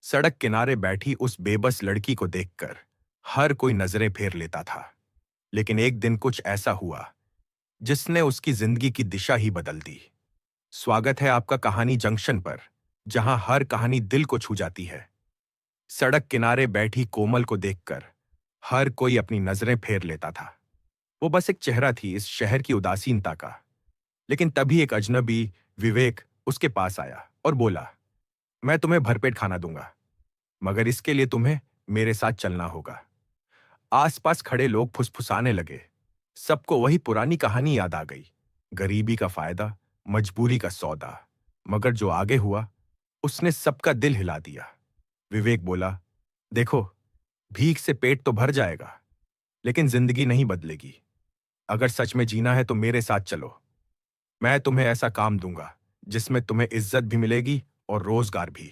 सड़क किनारे बैठी उस बेबस लड़की को देखकर हर कोई नजरें फेर लेता था। लेकिन एक दिन कुछ ऐसा हुआ जिसने उसकी जिंदगी की दिशा ही बदल दी। स्वागत है आपका कहानी जंक्शन पर, जहां हर कहानी दिल को छू जाती है। सड़क किनारे बैठी कोमल को देखकर हर कोई अपनी नजरें फेर लेता था। वो बस एक चेहरा थी इस शहर की उदासीनता का। लेकिन तभी एक अजनबी, विवेक, उसके पास आया और बोला, मैं तुम्हें भरपेट खाना दूंगा, मगर इसके लिए तुम्हें मेरे साथ चलना होगा। आसपास खड़े लोग फुसफुसाने लगे। सबको वही पुरानी कहानी याद आ गई। गरीबी का फायदा, मजबूरी का सौदा। मगर जो आगे हुआ उसने सबका दिल हिला दिया। विवेक बोला, देखो, भीख से पेट तो भर जाएगा, लेकिन जिंदगी नहीं बदलेगी। अगर सच में जीना है तो मेरे साथ चलो। मैं तुम्हें ऐसा काम दूंगा जिसमें तुम्हें इज्जत भी मिलेगी और रोजगार भी।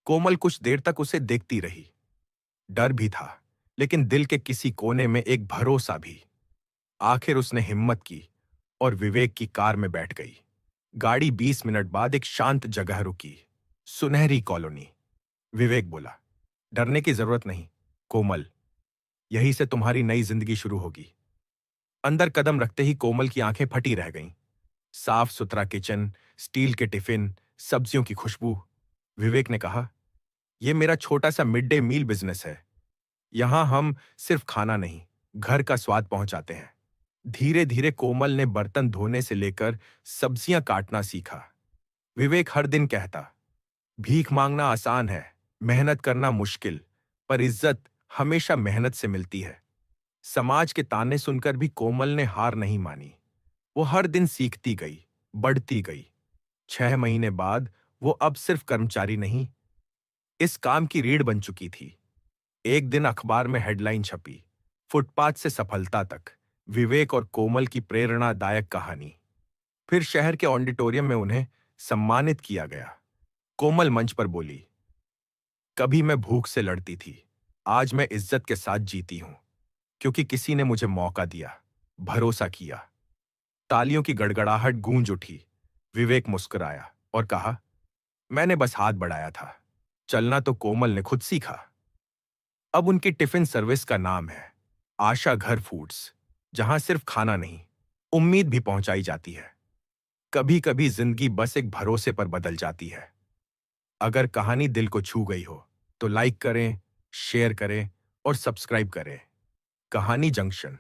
कोमल कुछ देर तक उसे देखती रही। डर भी था, लेकिन दिल के किसी कोने में एक भरोसा भी। आखिर उसने हिम्मत की और विवेक की कार में बैठ गई। गाड़ी 20 मिनट बाद एक शांत जगह रुकी। सुनहरी कॉलोनी। विवेक बोला, डरने की जरूरत नहीं कोमल, यहीं से तुम्हारी नई जिंदगी शुरू होगी। अंदर कदम रखते ही कोमल की आंखें फटी रह गईं। साफ सुथरा किचन, स्टील के टिफिन, सब्जियों की खुशबू। विवेक ने कहा, यह मेरा छोटा सा मिड डे मील बिजनेस है। यहां हम सिर्फ खाना नहीं, घर का स्वाद पहुंचाते हैं। धीरे धीरे कोमल ने बर्तन धोने से लेकर सब्जियां काटना सीखा। विवेक हर दिन कहता, भीख मांगना आसान है, मेहनत करना मुश्किल, पर इज्जत हमेशा मेहनत से मिलती है। समाज के ताने सुनकर भी कोमल ने हार नहीं मानी। वो हर दिन सीखती गई, बढ़ती गई। 6 महीने बाद वो अब सिर्फ कर्मचारी नहीं, इस काम की रीढ़ बन चुकी थी। एक दिन अखबार में हेडलाइन छपी, फुटपाथ से सफलता तक, विवेक और कोमल की प्रेरणादायक कहानी। फिर शहर के ऑडिटोरियम में उन्हें सम्मानित किया गया। कोमल मंच पर बोली, कभी मैं भूख से लड़ती थी, आज मैं इज्जत के साथ जीती हूं, क्योंकि किसी ने मुझे मौका दिया, भरोसा किया। तालियों की गड़गड़ाहट गूंज उठी। विवेक मुस्कुराया और कहा, मैंने बस हाथ बढ़ाया था, चलना तो कोमल ने खुद सीखा। अब उनकी टिफिन सर्विस का नाम है आशा घर फूड्स, जहां सिर्फ खाना नहीं, उम्मीद भी पहुंचाई जाती है। कभी कभी जिंदगी बस एक भरोसे पर बदल जाती है। अगर कहानी दिल को छू गई हो तो लाइक करें, शेयर करें और सब्सक्राइब करें। कहानी जंक्शन।